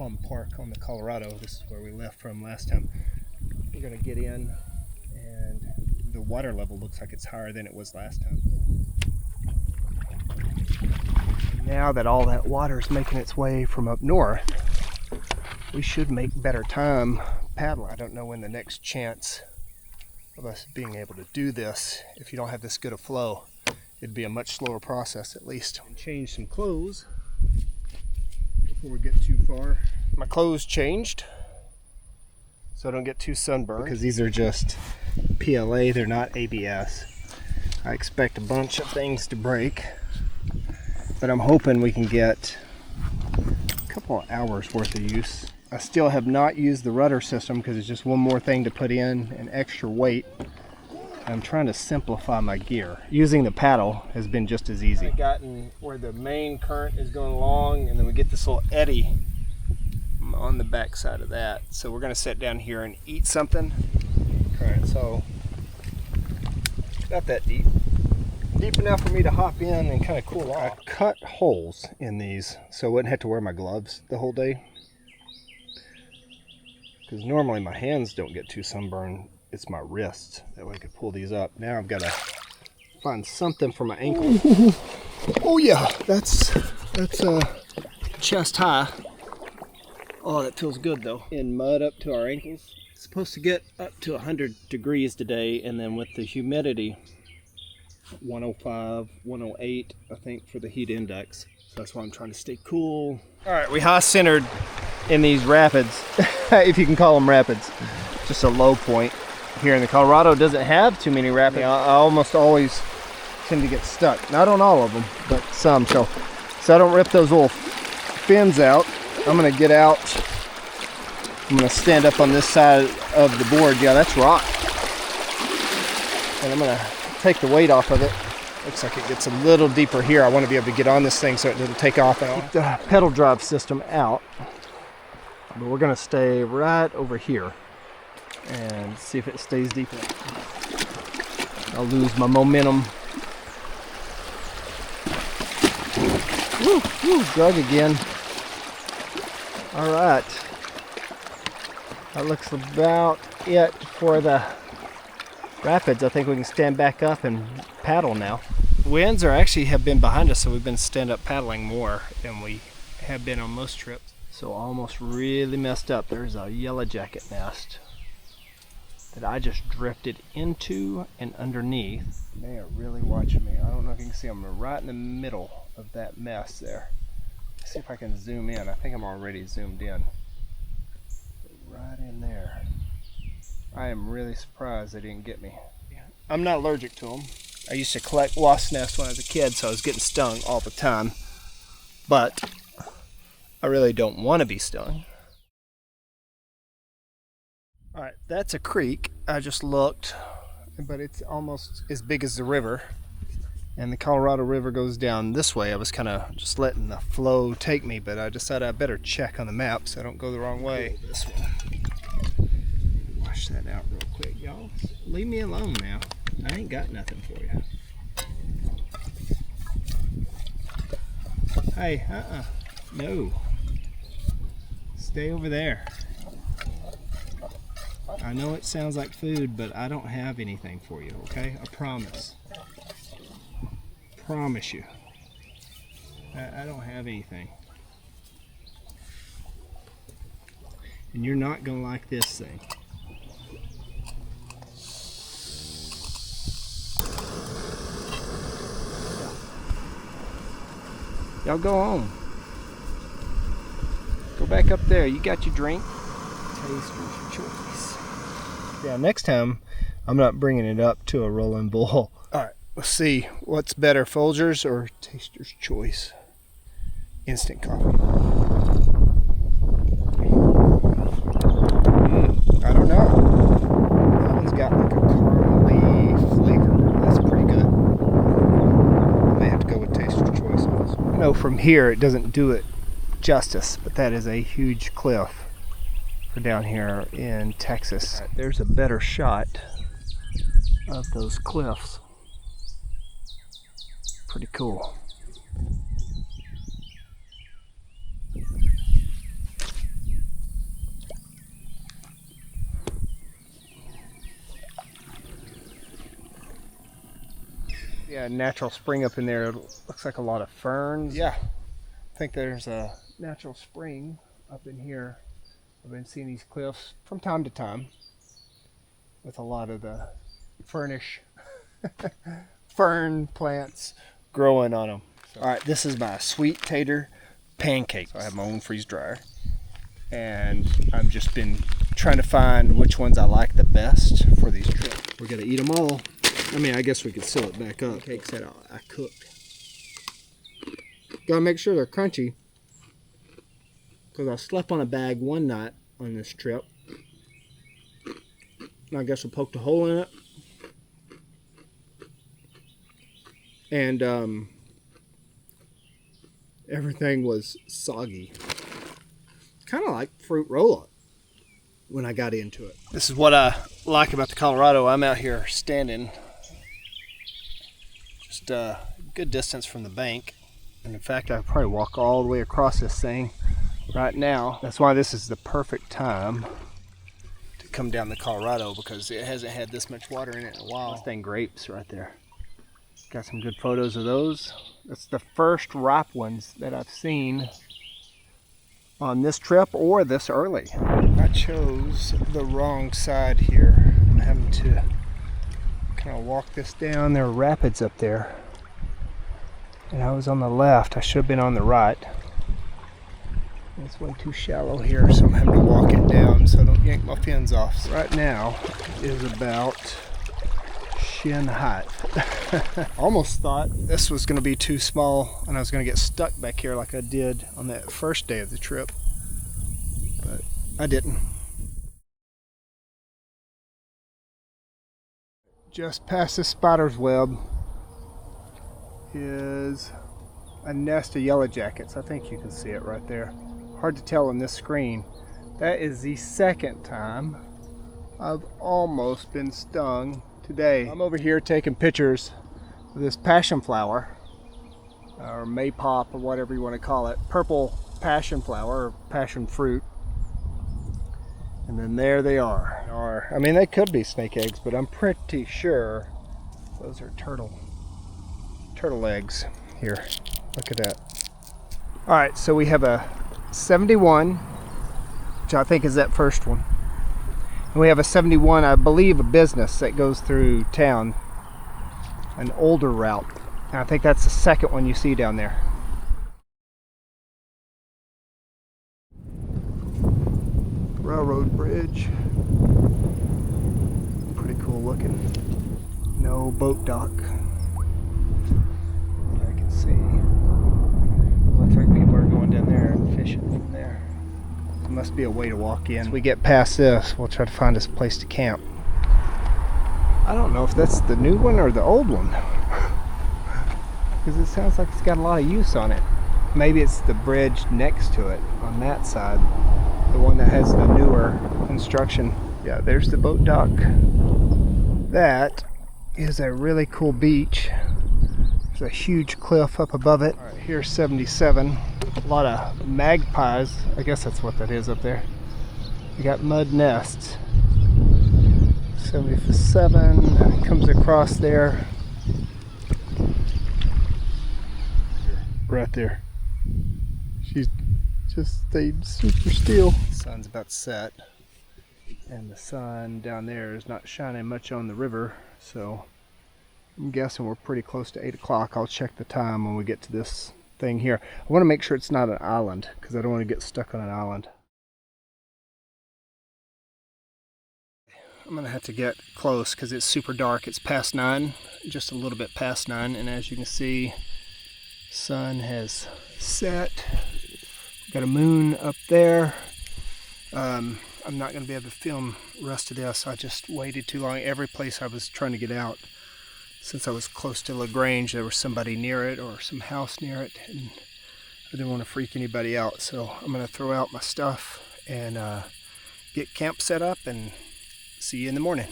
Plum Park on the Colorado. This is where we left from last time. We're gonna get in, and the water level looks like it's higher than it was last time. Now that all that water is making its way from up north, we should make better time paddling. I don't know when the next chance of us being able to do this, if you don't have this good a flow, it'd be a much slower process at least. And change some clothes before we get too far. My clothes changed so I don't get too sunburned, because these are just PLA, they're not ABS. I expect a bunch of things to break, but I'm hoping we can get a couple of hours worth of use. I still have not used the rudder system because it's just one more thing to put in, an extra weight. I'm trying to simplify my gear. Using the paddle has been just as easy. I've gotten where the main current is going along, and then we get this little eddy on the back side of that. So we're going to sit down here and eat something. Current, so not that deep. Deep enough for me to hop in and kind of cool off. I cut holes in these so I wouldn't have to wear my gloves the whole day. Because normally my hands don't get too sunburned, it's my wrists. That way I could pull these up. Now I've got to find something for my ankle. Oh yeah, that's chest high. Oh, that feels good though. In mud up to our ankles. It's supposed to get up to 100 degrees today, and then with the humidity, 105, 108, I think, for the heat index. So that's why I'm trying to stay cool. All right, we high centered in these rapids, if you can call them rapids. Just a low point here in the Colorado. Doesn't have too many rapids. I almost always tend to get stuck. Not on all of them, but some. So I don't rip those little fins out. I'm gonna get out. I'm gonna stand up on this side of the board. Yeah, that's rock. And I'm gonna take the weight off of it. Looks like it gets a little deeper here. I want to be able to get on this thing so it doesn't take off. And keep the pedal drive system out. But we're going to stay right over here and see if it stays deep enough. I'll lose my momentum. Woo, drug again. All right. That looks about it for the rapids. I think we can stand back up and paddle now. Winds have been behind us, so we've been stand up paddling more than we have been on most trips. So almost really messed up. There's a yellow jacket nest that I just drifted into and underneath. They are really watching me. I don't know if you can see them. I'm right in the middle of that mess there. Let's see if I can zoom in. I think I'm already zoomed in. Right in there. I am really surprised they didn't get me. I'm not allergic to them. I used to collect wasp nests when I was a kid, so I was getting stung all the time. But I really don't want to be stung. All right, that's a creek. I just looked, but it's almost as big as the river. And the Colorado River goes down this way. I was kind of just letting the flow take me, but I decided I better check on the map so I don't go the wrong way. This one. Wash that out real quick, y'all. Leave me alone now. I ain't got nothing for you. Hey, no. Stay over there. I know it sounds like food, but I don't have anything for you, okay? I promise. Promise you. I don't have anything. And you're not gonna like this thing. Y'all go on. Go back up there. You got your drink. Taster's choice. Yeah, next time I'm not bringing it up to a rolling bull. All right, let's see. What's better, Folgers or Taster's Choice? Instant coffee. I don't know. That one's got like a caramely flavor. That's pretty good. I may have to go with Taster's Choice on this one. I know from here it doesn't do it justice, but that is a huge cliff for down here in Texas. Right, there's a better shot of those cliffs. Pretty cool. Yeah, natural spring up in there. It looks like a lot of ferns. Yeah, I think there's a natural spring up in here. I've been seeing these cliffs from time to time with a lot of the fern plants growing on them. All right, this is my sweet tater pancake. So I have my own freeze dryer, and I've just been trying to find which ones I like the best for these trips. We're gonna eat them all. I mean, I guess we could seal it back up. Cakes that I cooked. Gotta make sure they're crunchy, because I slept on a bag one night on this trip. And I guess I poked a hole in it. And everything was soggy. Kind of like fruit roll-up when I got into it. This is what I like about the Colorado. I'm out here standing just a good distance from the bank. And in fact, I'll probably walk all the way across this thing right now. That's why this is the perfect time to come down the Colorado, because it hasn't had this much water in it in a while. Mustang grapes right there. Got some good photos of those. That's the first ripe ones that I've seen on this trip or this early. I chose the wrong side here. I'm having to kind of walk this down. There are rapids up there, and I was on the left. I should have been on the right. It's way too shallow here, so I'm having to walk it down so I don't yank my fins off. So right now is about shin height. Almost thought this was going to be too small and I was going to get stuck back here like I did on that first day of the trip, but I didn't. Just past the spider's web is a nest of yellow jackets. I think you can see it right there. Hard to tell on this screen. That is the second time I've almost been stung today. I'm over here taking pictures of this passion flower, or maypop, or whatever you want to call it. Purple passion flower, or passion fruit. And then there they are. I mean, they could be snake eggs, but I'm pretty sure those are turtle eggs. Here, look at that. All right, so we have a 71, which I think is that first one. And we have a 71, I believe, a business that goes through town, an older route. And I think that's the second one you see down there. Railroad bridge. Pretty cool looking. No boat dock. I can see. Looks like people are going down there and fishing from there. There must be a way to walk in. As we get past this, we'll try to find us a place to camp. I don't know if that's the new one or the old one, because it sounds like it's got a lot of use on it. Maybe it's the bridge next to it on that side, the one that has the newer construction. Yeah, there's the boat dock. That is a really cool beach. There's a huge cliff up above it. All right, here's 77. A lot of magpies. I guess that's what that is up there. You got mud nests. 77 comes across there. Right there. She's just stayed super still. The sun's about to set, and the sun down there is not shining much on the river, so I'm guessing we're pretty close to 8 o'clock. I'll check the time when we get to this thing here. I want to make sure it's not an island, because I don't want to get stuck on an island. I'm going to have to get close because it's super dark. It's past 9, just a little bit past 9, and as you can see, sun has set. Got a moon up there. I'm not going to be able to film the rest of this. I just waited too long. Every place I was trying to get out, since I was close to Grange, there was somebody near it or some house near it, and I didn't want to freak anybody out. So I'm going to throw out my stuff and get camp set up and see you in the morning.